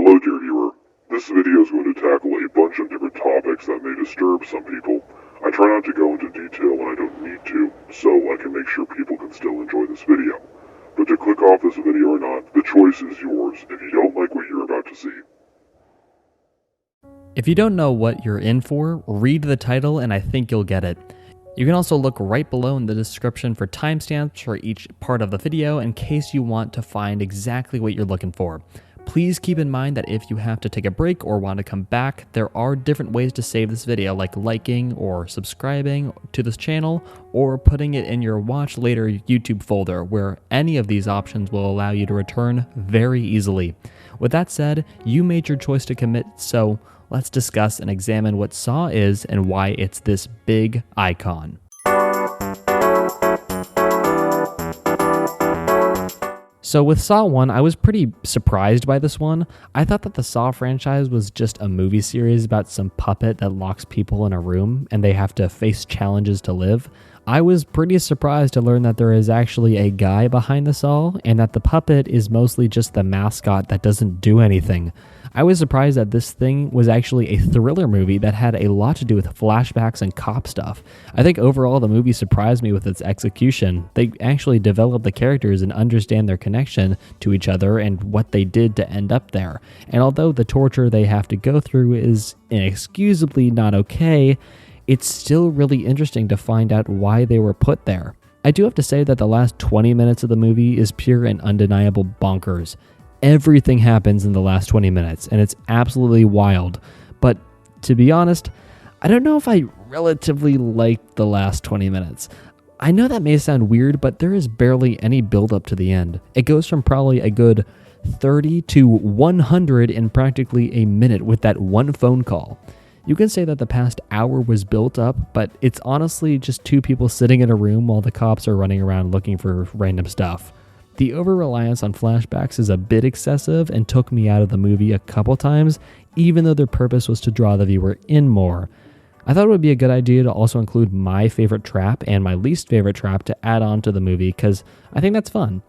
Hello dear viewer. This video is going to tackle a bunch of different topics that may disturb some people. I try not to go into detail when I don't need to, so I can make sure people can still enjoy this video. But to click off this video or not, the choice is yours if you don't like what you're about to see. If you don't know what you're in for, read the title and I think you'll get it. You can also look right below in the description for timestamps for each part of the video in case you want to find exactly what you're looking for. Please keep in mind that if you have to take a break or want to come back, there are different ways to save this video, like liking or subscribing to this channel, or putting it in your watch later YouTube folder, where any of these options will allow you to return very easily. With that said, you made your choice to commit, so let's discuss and examine what Saw is and why it's this big icon. So with Saw 1, I was pretty surprised by this one. I thought that the Saw franchise was just a movie series about some puppet that locks people in a room and they have to face challenges to live. I was pretty surprised to learn that there is actually a guy behind the Saw and that the puppet is mostly just the mascot that doesn't do anything. I was surprised that this thing was actually a thriller movie that had a lot to do with flashbacks and cop stuff. I think overall the movie surprised me with its execution. They actually developed the characters and understand their connection to each other and what they did to end up there. And although the torture they have to go through is inexcusably not okay, it's still really interesting to find out why they were put there. I do have to say that the last 20 minutes of the movie is pure and undeniable bonkers. Everything happens in the last 20 minutes, and it's absolutely wild. But to be honest, I don't know if I relatively liked the last 20 minutes. I know that may sound weird, but there is barely any build up to the end. It goes from probably a good 30 to 100 in practically a minute with that one phone call. You can say that the past hour was built up, but it's honestly just two people sitting in a room while the cops are running around looking for random stuff. The over-reliance on flashbacks is a bit excessive and took me out of the movie a couple times, even though their purpose was to draw the viewer in more. I thought it would be a good idea to also include my favorite trap and my least favorite trap to add on to the movie, because I think that's fun.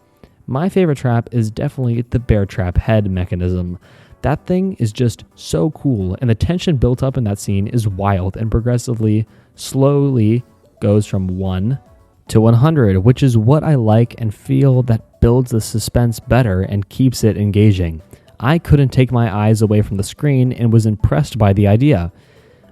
My favorite trap is definitely the bear trap head mechanism. That thing is just so cool, and the tension built up in that scene is wild and progressively, slowly goes from 1 to 100, which is what I like and feel that builds the suspense better and keeps it engaging. I couldn't take my eyes away from the screen and was impressed by the idea.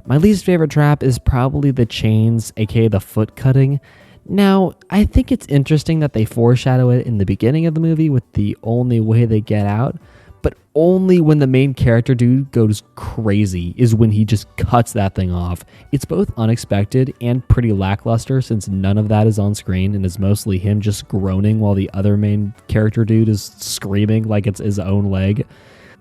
My least favorite trap is probably the chains, aka the foot cutting. Now, I think it's interesting that they foreshadow it in the beginning of the movie with the only way they get out, but only when the main character dude goes crazy is when he just cuts that thing off. It's both unexpected and pretty lackluster since none of that is on screen and is mostly him just groaning while the other main character dude is screaming like it's his own leg.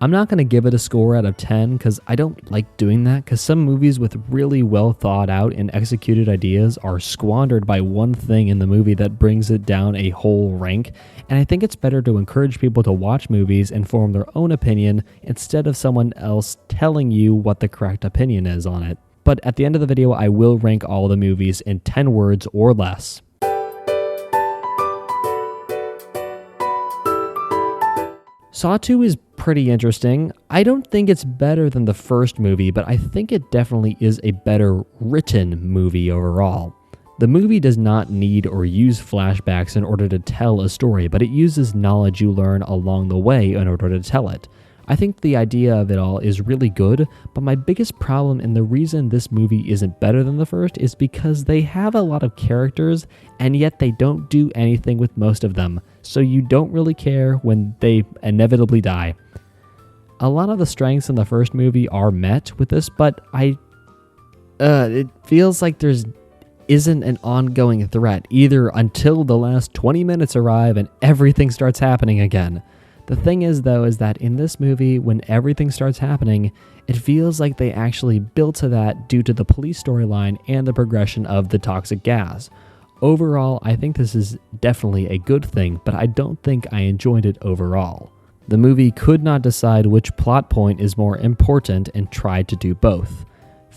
I'm not going to give it a score out of 10 because I don't like doing that, because some movies with really well thought out and executed ideas are squandered by one thing in the movie that brings it down a whole rank, and I think it's better to encourage people to watch movies and form their own opinion instead of someone else telling you what the correct opinion is on it. But at the end of the video, I will rank all the movies in 10 words or less. Saw 2 is pretty interesting. I don't think it's better than the first movie, but I think it definitely is a better written movie overall. The movie does not need or use flashbacks in order to tell a story, but it uses knowledge you learn along the way in order to tell it. I think the idea of it all is really good, but my biggest problem and the reason this movie isn't better than the first is because they have a lot of characters and yet they don't do anything with most of them, so you don't really care when they inevitably die. A lot of the strengths in the first movie are met with this, but it feels like there's isn't an ongoing threat either until the last 20 minutes arrive and everything starts happening again. The thing is, though, is that in this movie, when everything starts happening, it feels like they actually built to that due to the police storyline and the progression of the toxic gas. Overall, I think this is definitely a good thing, but I don't think I enjoyed it overall. The movie could not decide which plot point is more important and tried to do both.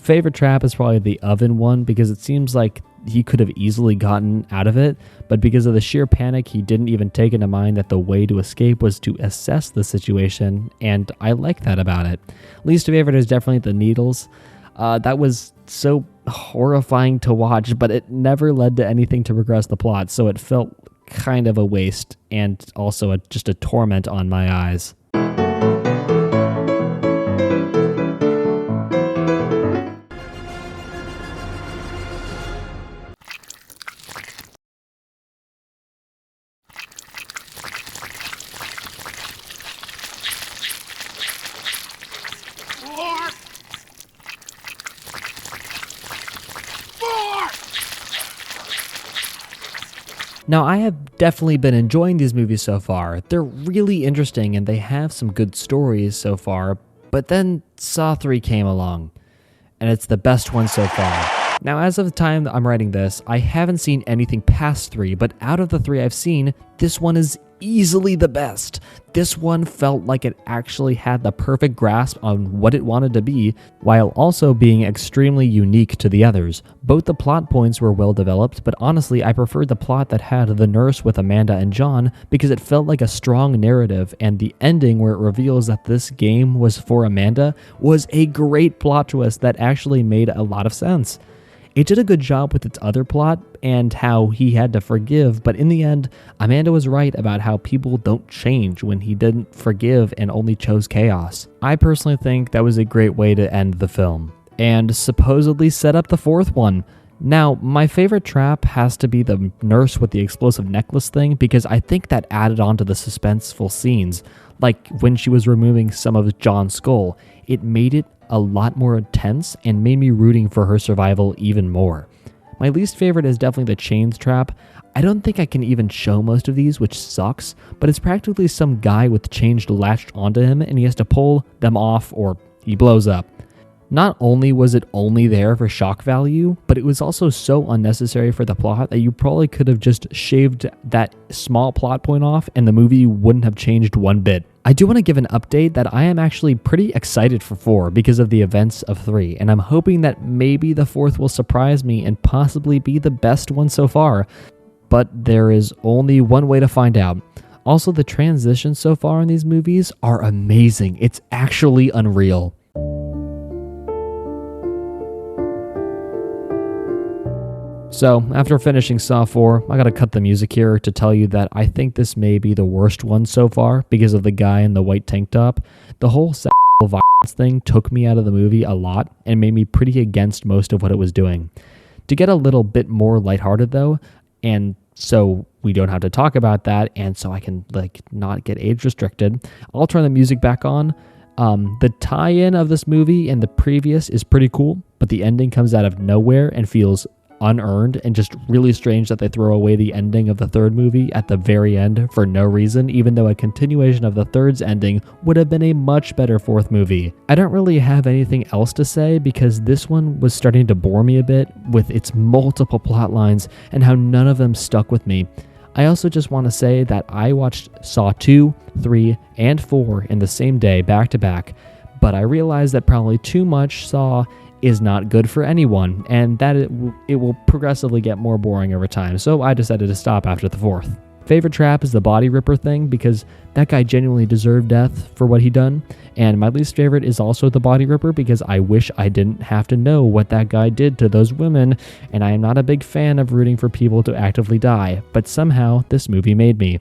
favorite trap is probably the oven one because it seems like he could have easily gotten out of it, but because of the sheer panic, he didn't even take into mind that the way to escape was to assess the situation, and I like that about it. Least favorite is definitely the needles. That was so horrifying to watch, but it never led to anything to progress the plot, so it felt kind of a waste and also just a torment on my eyes. Now, I have definitely been enjoying these movies so far. They're really interesting and they have some good stories so far, but then Saw 3 came along, and it's the best one so far. Now, as of the time that I'm writing this, I haven't seen anything past 3, but out of the 3 I've seen, this one is easily the best. This one felt like it actually had the perfect grasp on what it wanted to be, while also being extremely unique to the others. Both the plot points were well developed, but honestly, I preferred the plot that had the nurse with Amanda and John because it felt like a strong narrative, and the ending where it reveals that this game was for Amanda was a great plot twist that actually made a lot of sense. It did a good job with its other plot and how he had to forgive, but in the end, Amanda was right about how people don't change when he didn't forgive and only chose chaos. I personally think that was a great way to end the film, and supposedly set up the fourth one. Now, my favorite trap has to be the nurse with the explosive necklace thing because I think that added on to the suspenseful scenes, like when she was removing some of John's skull. It made it a lot more intense and made me rooting for her survival even more. My least favorite is definitely the chains trap. I don't think I can even show most of these, which sucks, but it's practically some guy with chains latched onto him and he has to pull them off or he blows up. Not only was it only there for shock value, but it was also so unnecessary for the plot that you probably could have just shaved that small plot point off and the movie wouldn't have changed one bit. I do want to give an update that I am actually pretty excited for 4 because of the events of 3, and I'm hoping that maybe the 4th will surprise me and possibly be the best one so far, but there is only one way to find out. Also, the transitions so far in these movies are amazing. It's actually unreal. So, after finishing Saw 4, I gotta cut the music here to tell you that I think this may be the worst one so far because of the guy in the white tank top. The whole sexual violence thing took me out of the movie a lot and made me pretty against most of what it was doing. To get a little bit more lighthearted though, and so we don't have to talk about that, and so I can not get age restricted, I'll turn the music back on. The tie-in of this movie and the previous is pretty cool, but the ending comes out of nowhere and feels unearned and just really strange that they throw away the ending of the third movie at the very end for no reason, even though a continuation of the third's ending would have been a much better fourth movie. I don't really have anything else to say because this one was starting to bore me a bit with its multiple plot lines and how none of them stuck with me. I also just want to say that I watched Saw 2, 3, and 4 in the same day back to back, but I realized that probably too much Saw is not good for anyone, and that it will progressively get more boring over time, so I decided to stop after the fourth. Favorite trap is the body ripper thing because that guy genuinely deserved death for what he done, and my least favorite is also the body ripper because I wish I didn't have to know what that guy did to those women, and I am not a big fan of rooting for people to actively die, but somehow this movie made me.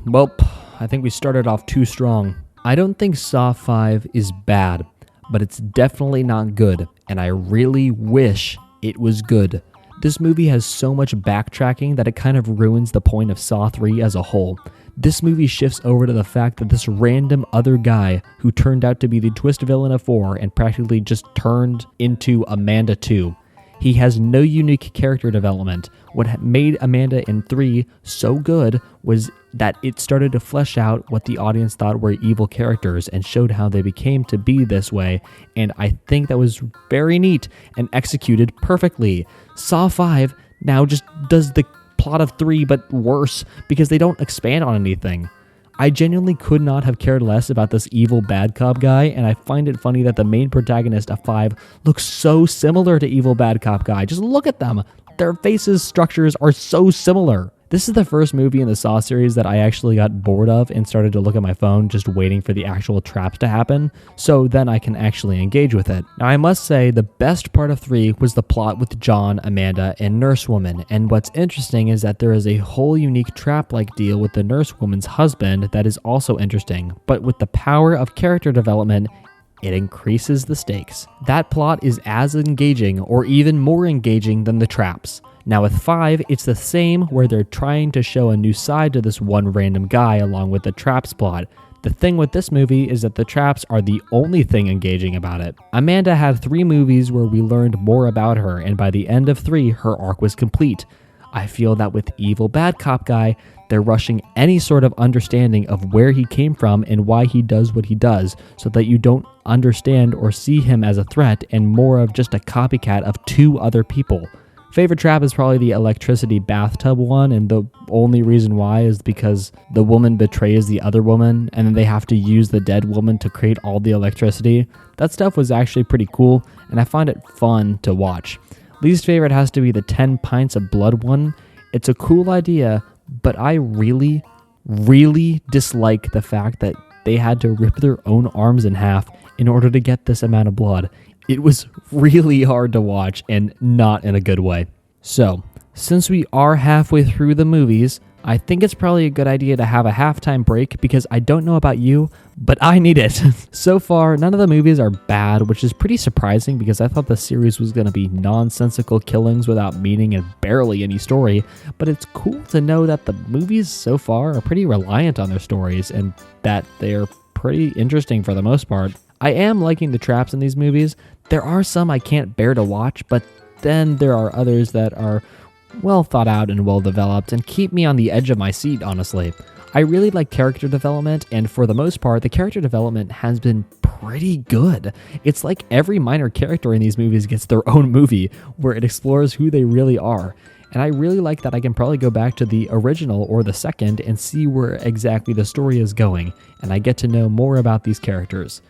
Well, I think we started off too strong. I don't think Saw 5 is bad, but it's definitely not good, and I really wish it was good. This movie has so much backtracking that it kind of ruins the point of Saw 3 as a whole. This movie shifts over to the fact that this random other guy who turned out to be the twist villain of 4 and practically just turned into Amanda 2. He has no unique character development. What made Amanda in 3 so good was that it started to flesh out what the audience thought were evil characters and showed how they became to be this way, and I think that was very neat and executed perfectly. Saw 5 now just does the plot of 3 but worse because they don't expand on anything. I genuinely could not have cared less about this evil bad cop guy, and I find it funny that the main protagonist of 5 looks so similar to evil bad cop guy. Just look at them. Their faces structures are so similar. This is the first movie in the Saw series that I actually got bored of and started to look at my phone just waiting for the actual traps to happen, so then I can actually engage with it. Now I must say the best part of 3 was the plot with John, Amanda, and Nurse Woman, and what's interesting is that there is a whole unique trap-like deal with the Nurse Woman's husband that is also interesting, but with the power of character development, it increases the stakes. That plot is as engaging or even more engaging than the traps. Now with 5, it's the same where they're trying to show a new side to this one random guy along with the traps plot. The thing with this movie is that the traps are the only thing engaging about it. Amanda had 3 movies where we learned more about her, and by the end of 3, her arc was complete. I feel that with Evil Bad Cop Guy, they're rushing any sort of understanding of where he came from and why he does what he does, so that you don't understand or see him as a threat and more of just a copycat of 2 other people. Favorite trap is probably the electricity bathtub one, and the only reason why is because the woman betrays the other woman, and then they have to use the dead woman to create all the electricity. That stuff was actually pretty cool, and I find it fun to watch. Least favorite has to be the 10 pints of blood one. It's a cool idea, but I really dislike the fact that they had to rip their own arms in half in order to get this amount of blood. It was really hard to watch and not in a good way. So, since we are halfway through the movies, I think it's probably a good idea to have a halftime break because I don't know about you, but I need it. So far, none of the movies are bad, which is pretty surprising because I thought the series was going to be nonsensical killings without meaning and barely any story, but it's cool to know that the movies so far are pretty reliant on their stories and that they're pretty interesting for the most part. I am liking the traps in these movies. There are some I can't bear to watch, but then there are others that are well thought out and well developed and keep me on the edge of my seat, honestly. I really like character development, and for the most part, the character development has been pretty good. It's like every minor character in these movies gets their own movie where it explores who they really are. And I really like that I can probably go back to the original or the second and see where exactly the story is going, and I get to know more about these characters.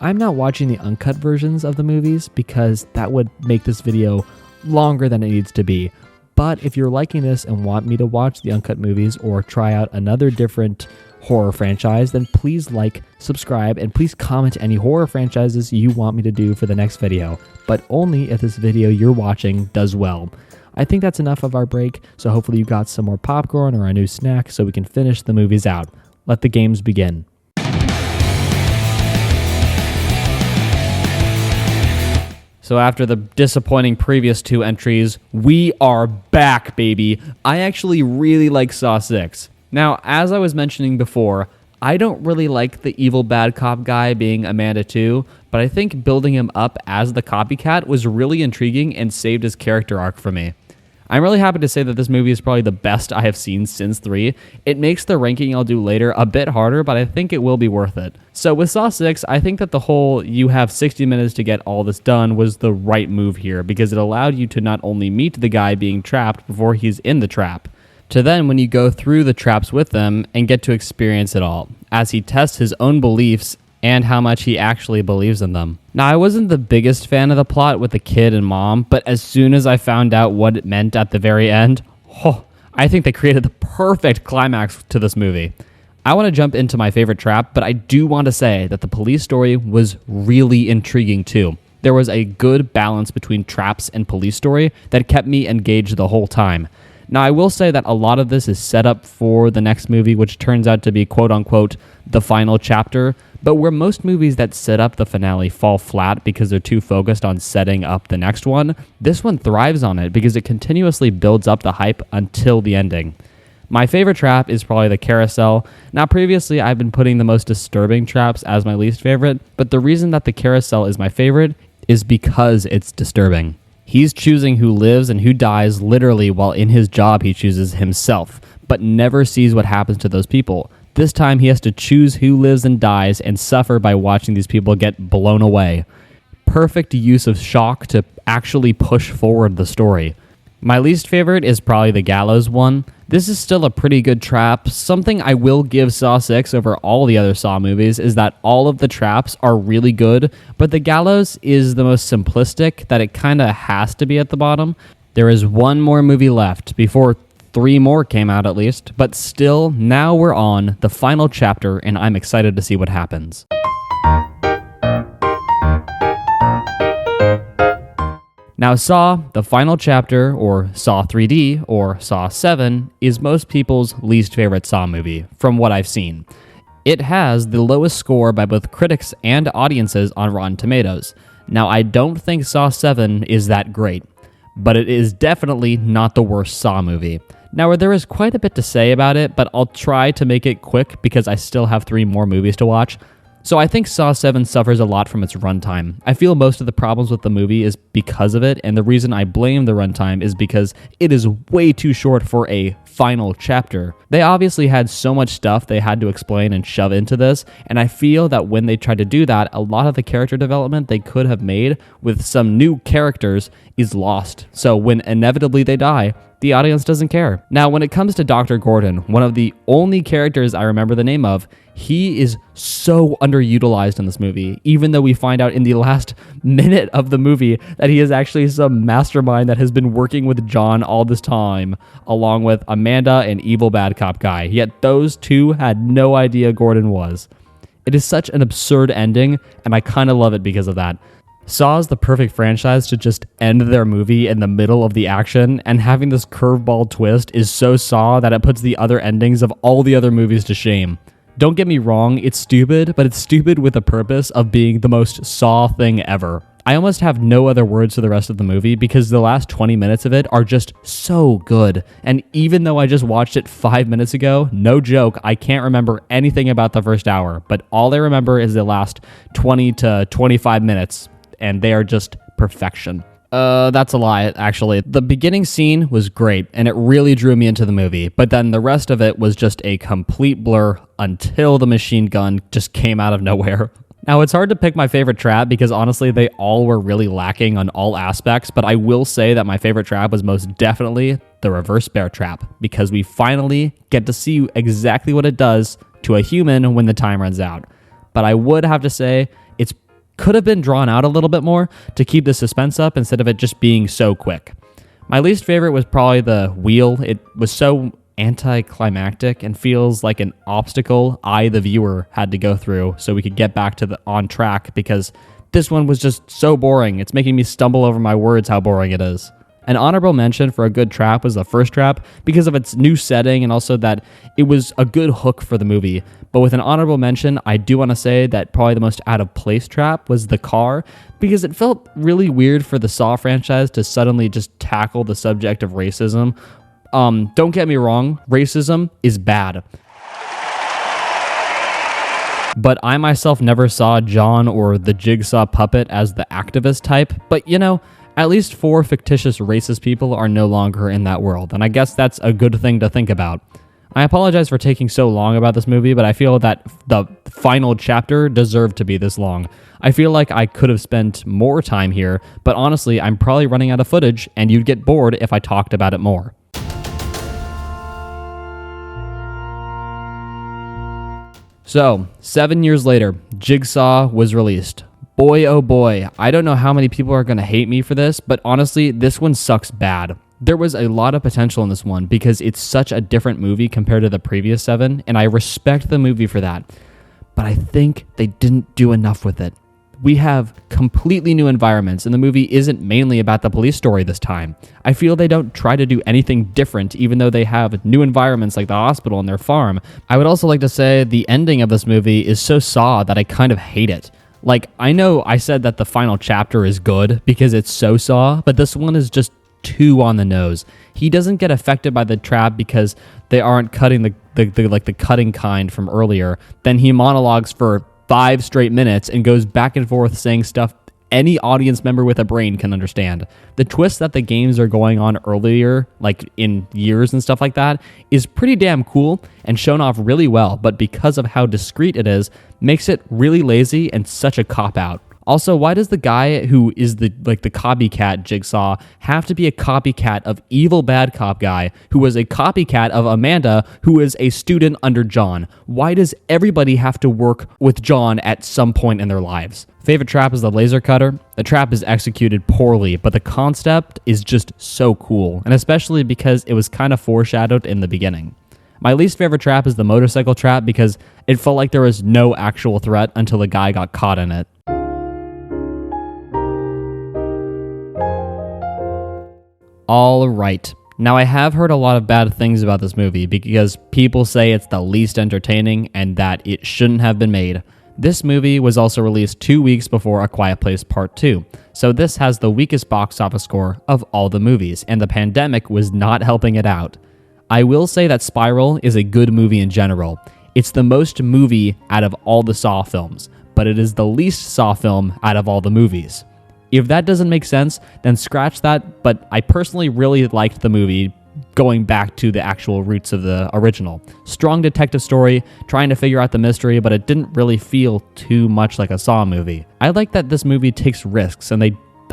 I'm not watching the uncut versions of the movies because that would make this video longer than it needs to be. But if you're liking this and want me to watch the uncut movies or try out another different horror franchise, then please like, subscribe, and please comment any horror franchises you want me to do for the next video, but only if this video you're watching does well. I think that's enough of our break, so hopefully you got some more popcorn or a new snack so we can finish the movies out. Let the games begin. So after the disappointing previous 2 entries, we are back, baby. I actually really like Saw 6. Now, as I was mentioning before, I don't really like the evil bad cop guy being Amanda 2, but I think building him up as the copycat was really intriguing and saved his character arc for me. I'm really happy to say that this movie is probably the best I have seen since 3. It makes the ranking I'll do later a bit harder, but I think it will be worth it. So with Saw 6, I think that the whole you have 60 minutes to get all this done was the right move here because it allowed you to not only meet the guy being trapped before he's in the trap, to then when you go through the traps with them and get to experience it all, as he tests his own beliefs and how much he actually believes in them. Now, I wasn't the biggest fan of the plot with the kid and mom, but as soon as I found out what it meant at the very end, I think they created the perfect climax to this movie. I want to jump into my favorite trap, but I do want to say that the police story was really intriguing too. There was a good balance between traps and police story that kept me engaged the whole time. Now, I will say that a lot of this is set up for the next movie, which turns out to be quote-unquote the final chapter, but where most movies that set up the finale fall flat because they're too focused on setting up the next one, this one thrives on it because it continuously builds up the hype until the ending. My favorite trap is probably the carousel. Now, previously, I've been putting the most disturbing traps as my least favorite, but the reason that the carousel is my favorite is because it's disturbing. He's choosing who lives and who dies literally while in his job he chooses himself, but never sees what happens to those people. This time he has to choose who lives and dies and suffer by watching these people get blown away. Perfect use of shock to actually push forward the story. My least favorite is probably the gallows one. This is still a pretty good trap. Something I will give Saw 6 over all the other Saw movies is that all of the traps are really good, but the gallows is the most simplistic that it kind of has to be at the bottom. There is one more movie left before 3 more came out at least, but still, now we're on the final chapter and I'm excited to see what happens. Now, Saw, the final chapter, or Saw 3D, or Saw 7, is most people's least favorite Saw movie, from what I've seen. It has the lowest score by both critics and audiences on Rotten Tomatoes. Now, I don't think Saw 7 is that great, but it is definitely not the worst Saw movie. Now, there is quite a bit to say about it, but I'll try to make it quick because I still have 3 more movies to watch. So I think Saw 7 suffers a lot from its runtime. I feel most of the problems with the movie is because of it, and the reason I blame the runtime is because it is way too short for a final chapter. They obviously had so much stuff they had to explain and shove into this, and I feel that when they tried to do that, a lot of the character development they could have made with some new characters is lost. So when inevitably they die, the audience doesn't care. Now, when it comes to Dr. Gordon, one of the only characters I remember the name of, he is so underutilized in this movie, even though we find out in the last minute of the movie that he is actually some mastermind that has been working with John all this time, along with Amanda and evil bad cop guy. Yet those two had no idea Gordon was. It is such an absurd ending, and I kind of love it because of that. Saw is the perfect franchise to just end their movie in the middle of the action, and having this curveball twist is so Saw that it puts the other endings of all the other movies to shame. Don't get me wrong, it's stupid, but it's stupid with the purpose of being the most Saw thing ever. I almost have no other words for the rest of the movie because the last 20 minutes of it are just so good. And even though I just watched it 5 minutes ago, no joke, I can't remember anything about the first hour, but all I remember is the last 20 to 25 minutes, and they are just perfection. That's a lie, actually. The beginning scene was great, and it really drew me into the movie, but then the rest of it was just a complete blur until the machine gun just came out of nowhere. Now, it's hard to pick my favorite trap because honestly, they all were really lacking on all aspects, but I will say that my favorite trap was most definitely the reverse bear trap, because we finally get to see exactly what it does to a human when the time runs out. But I would have to say, it's could have been drawn out a little bit more to keep the suspense up instead of it just being so quick. My least favorite was probably the wheel. It was so anticlimactic and feels like an obstacle I, the viewer, had to go through so we could get back to the on track, because this one was just so boring. It's making me stumble over my words how boring it is. An honorable mention for a good trap was the first trap because of its new setting and also that it was a good hook for the movie. But with an honorable mention, I do want to say that probably the most out of place trap was the car, because it felt really weird for the Saw franchise to suddenly just tackle the subject of racism. Don't get me wrong, racism is bad. But I myself never saw John or the Jigsaw puppet as the activist type, but you know, at least 4 fictitious racist people are no longer in that world, and I guess that's a good thing to think about. I apologize for taking so long about this movie, but I feel that the final chapter deserved to be this long. I feel like I could have spent more time here, but honestly, I'm probably running out of footage, and you'd get bored if I talked about it more. So, 7 years later, Jigsaw was released. Boy, oh boy, I don't know how many people are going to hate me for this, but honestly, this one sucks bad. There was a lot of potential in this one because it's such a different movie compared to the previous 7, and I respect the movie for that. But I think they didn't do enough with it. We have completely new environments, and the movie isn't mainly about the police story this time. I feel they don't try to do anything different, even though they have new environments like the hospital and their farm. I would also like to say the ending of this movie is so Saw that I kind of hate it. Like, I know I said that the final chapter is good because it's so Saw, but this one is just too on the nose. He doesn't get affected by the trap because they aren't cutting the cutting kind from earlier. Then he monologues for 5 straight minutes and goes back and forth saying stuff any audience member with a brain can understand. The twist that the games are going on earlier, like in years and stuff like that, is pretty damn cool and shown off really well, but because of how discreet it is, makes it really lazy and such a cop-out. Also, why does the guy who is the copycat Jigsaw have to be a copycat of evil bad cop guy who was a copycat of Amanda who is a student under John? Why does everybody have to work with John at some point in their lives? Favorite trap is the laser cutter. The trap is executed poorly, but the concept is just so cool, and especially because it was kind of foreshadowed in the beginning. My least favorite trap is the motorcycle trap because it felt like there was no actual threat until the guy got caught in it. All right. Now, I have heard a lot of bad things about this movie because people say it's the least entertaining and that it shouldn't have been made. This movie was also released 2 weeks before A Quiet Place Part 2, so this has the weakest box office score of all the movies, and the pandemic was not helping it out. I will say that Spiral is a good movie in general. It's the most movie out of all the Saw films, but it is the least Saw film out of all the movies. If that doesn't make sense, then scratch that, but I personally really liked the movie going back to the actual roots of the original. Strong detective story, trying to figure out the mystery, but it didn't really feel too much like a Saw movie. I like that this movie takes risks, and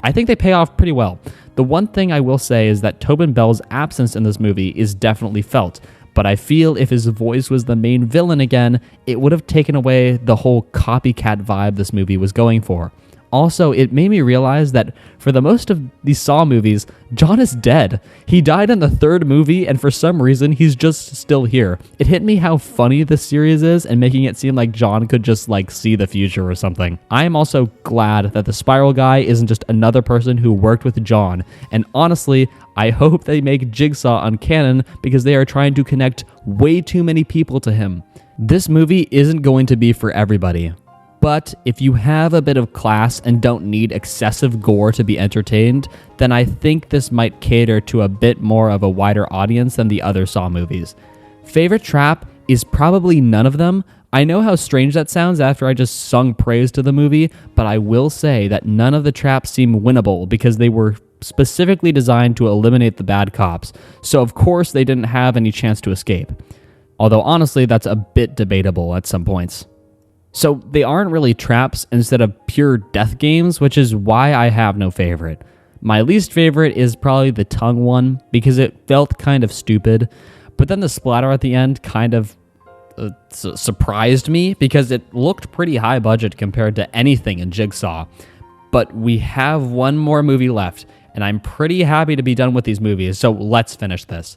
I think they pay off pretty well. The one thing I will say is that Tobin Bell's absence in this movie is definitely felt, but I feel if his voice was the main villain again, it would have taken away the whole copycat vibe this movie was going for. Also, it made me realize that for the most of these Saw movies, John is dead. He died in the third movie, and for some reason, he's just still here. It hit me how funny this series is, and making it seem like John could just, see the future or something. I am also glad that the Spiral guy isn't just another person who worked with John, and honestly, I hope they make Jigsaw uncanon because they are trying to connect way too many people to him. This movie isn't going to be for everybody. But if you have a bit of class and don't need excessive gore to be entertained, then I think this might cater to a bit more of a wider audience than the other Saw movies. Favorite trap is probably none of them. I know how strange that sounds after I just sung praise to the movie, but I will say that none of the traps seem winnable because they were specifically designed to eliminate the bad cops, so of course they didn't have any chance to escape. Although honestly, that's a bit debatable at some points. So they aren't really traps instead of pure death games, which is why I have no favorite. My least favorite is probably the tongue one because it felt kind of stupid, but then the splatter at the end kind of surprised me because it looked pretty high budget compared to anything in Jigsaw. But we have one more movie left, and I'm pretty happy to be done with these movies, so let's finish this.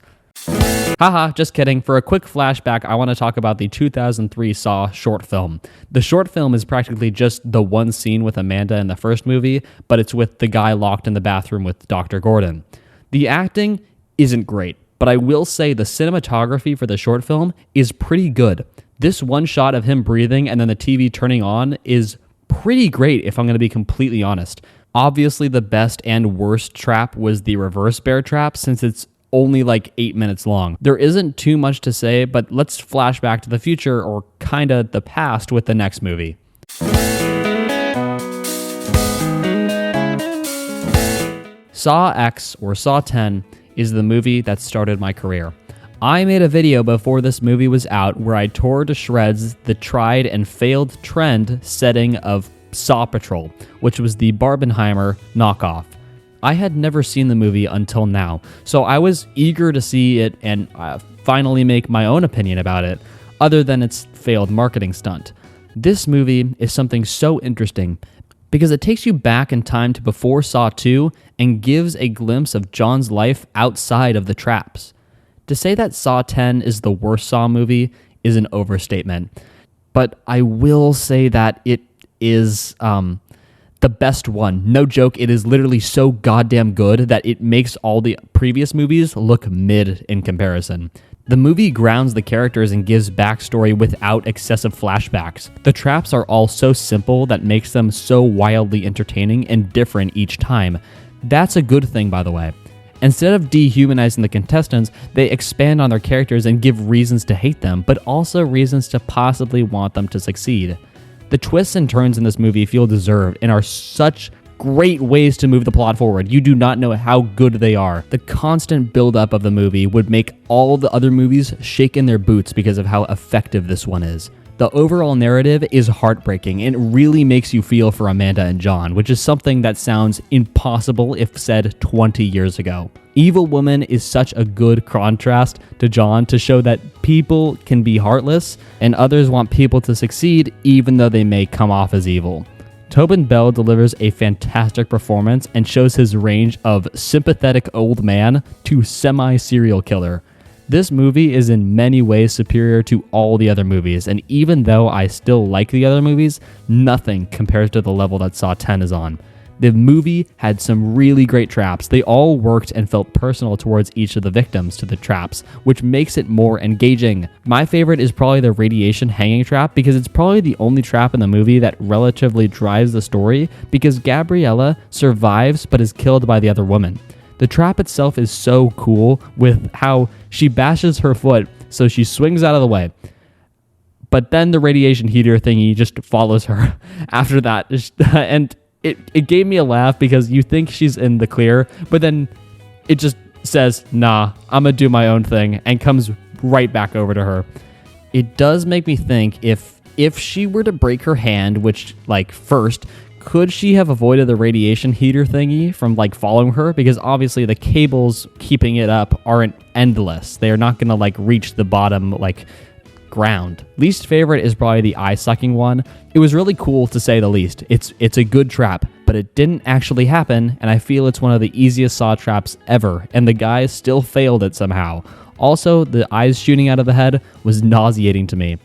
Haha, just kidding. For a quick flashback, I want to talk about the 2003 Saw short film. The short film is practically just the one scene with Amanda in the first movie, but it's with the guy locked in the bathroom with Dr. Gordon. The acting isn't great, but I will say the cinematography for the short film is pretty good. This one shot of him breathing and then the TV turning on is pretty great, if I'm going to be completely honest. Obviously, the best and worst trap was the reverse bear trap, since it's only 8 minutes long. There isn't too much to say, but let's flash back to the future, or kinda the past, with the next movie. Saw X, or Saw 10, is the movie that started my career. I made a video before this movie was out where I tore to shreds the tried and failed trend setting of Saw Patrol, which was the Barbenheimer knockoff. I had never seen the movie until now, so I was eager to see it and finally make my own opinion about it, other than its failed marketing stunt. This movie is something so interesting because it takes you back in time to before Saw 2 and gives a glimpse of John's life outside of the traps. To say that Saw 10 is the worst Saw movie is an overstatement, but I will say that it is the best one. No joke, it is literally so goddamn good that it makes all the previous movies look mid in comparison. The movie grounds the characters and gives backstory without excessive flashbacks. The traps are all so simple that makes them so wildly entertaining and different each time. That's a good thing, by the way. Instead of dehumanizing the contestants, they expand on their characters and give reasons to hate them, but also reasons to possibly want them to succeed. The twists and turns in this movie feel deserved and are such great ways to move the plot forward. You do not know how good they are. The constant build-up of the movie would make all the other movies shake in their boots because of how effective this one is. The overall narrative is heartbreaking and it really makes you feel for Amanda and John, which is something that sounds impossible if said 20 years ago. Evil Woman is such a good contrast to John to show that people can be heartless and others want people to succeed even though they may come off as evil. Tobin Bell delivers a fantastic performance and shows his range of sympathetic old man to semi-serial killer. This movie is in many ways superior to all the other movies, and even though I still like the other movies, nothing compares to the level that Saw 10 is on. The movie had some really great traps. They all worked and felt personal towards each of the victims to the traps, which makes it more engaging. My favorite is probably the radiation hanging trap because it's probably the only trap in the movie that relatively drives the story because Gabriella survives but is killed by the other woman. The trap itself is so cool with how she bashes her foot so she swings out of the way. But then the radiation heater thingy just follows her after that. And it gave me a laugh because you think she's in the clear, but then it just says, nah, I'm going to do my own thing and comes right back over to her. It does make me think if she were to break her hand, which first, could she have avoided the radiation heater thingy from following her? Because obviously the cables keeping it up aren't endless. They are not going to reach the bottom ground. Least favorite is probably the eye sucking one. It was really cool to say the least. It's a good trap, but it didn't actually happen, and I feel it's one of the easiest Saw traps ever, and the guy still failed it somehow. Also, the eyes shooting out of the head was nauseating to me,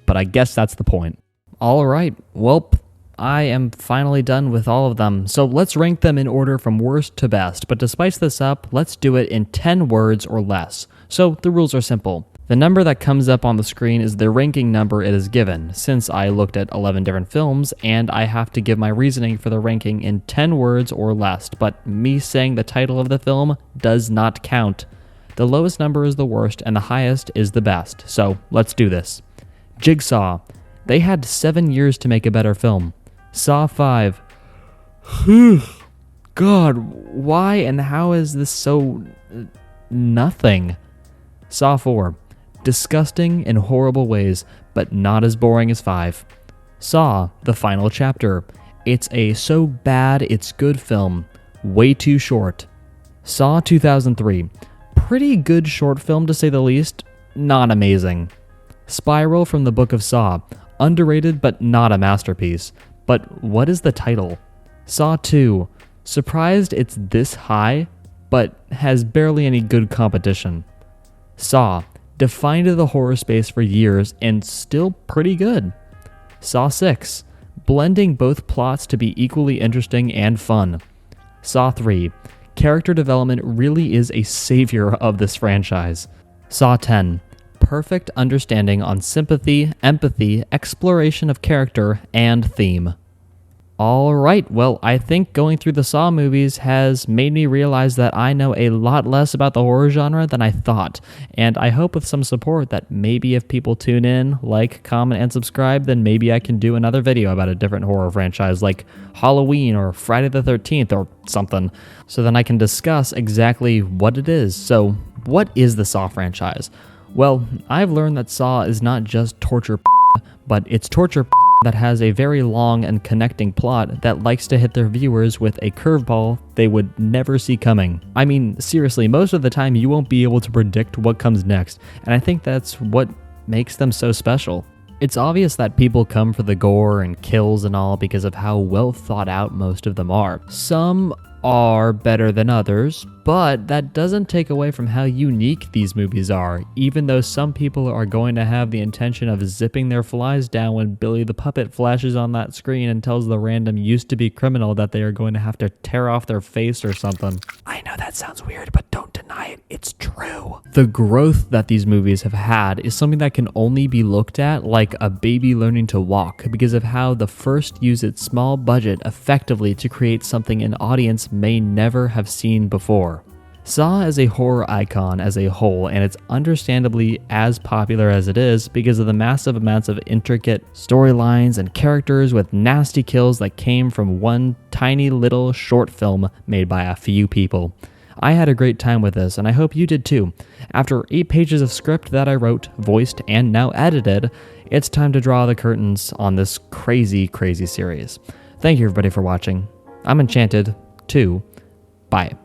but I guess that's the point. All right, well, I am finally done with all of them, so let's rank them in order from worst to best, but to spice this up, let's do it in 10 words or less. So the rules are simple. The number that comes up on the screen is the ranking number it is given, since I looked at 11 different films, and I have to give my reasoning for the ranking in 10 words or less, but me saying the title of the film does not count. The lowest number is the worst, and the highest is the best, so let's do this. Jigsaw. They had 7 years to make a better film. Saw 5. God, why and how is this so nothing? Saw 4. Disgusting in horrible ways, but not as boring as 5. Saw, the final chapter. It's a so bad it's good film. Way too short. Saw 2003. Pretty good short film to say the least. Not amazing. Spiral from the Book of Saw. Underrated but not a masterpiece. But what is the title? Saw 2. Surprised it's this high, but has barely any good competition. Saw. Defined the horror space for years and still pretty good. Saw 6. Blending both plots to be equally interesting and fun. Saw 3. Character development really is a savior of this franchise. Saw 10. Perfect understanding on sympathy, empathy, exploration of character, and theme. Alright, well, I think going through the Saw movies has made me realize that I know a lot less about the horror genre than I thought, and I hope with some support that maybe if people tune in, like, comment, and subscribe, then maybe I can do another video about a different horror franchise like Halloween or Friday the 13th or something, so then I can discuss exactly what it is. So, what is the Saw franchise? Well, I've learned that Saw is not just torture but it's torture that has a very long and connecting plot that likes to hit their viewers with a curveball they would never see coming. I mean, seriously, most of the time you won't be able to predict what comes next, and I think that's what makes them so special. It's obvious that people come for the gore and kills and all because of how well thought out most of them are. Some are better than others, but that doesn't take away from how unique these movies are, even though some people are going to have the intention of zipping their flies down when Billy the Puppet flashes on that screen and tells the random used-to-be criminal that they are going to have to tear off their face or something. I know that sounds weird, but don't deny it, it's true. The growth that these movies have had is something that can only be looked at like a baby learning to walk because of how the first used its small budget effectively to create something an audience may never have seen before. Saw is a horror icon as a whole, and it's understandably as popular as it is because of the massive amounts of intricate storylines and characters with nasty kills that came from one tiny little short film made by a few people. I had a great time with this, and I hope you did too. After 8 pages of script that I wrote, voiced, and now edited, it's time to draw the curtains on this crazy, crazy series. Thank you everybody for watching. I'm Enchanted 2. Bye.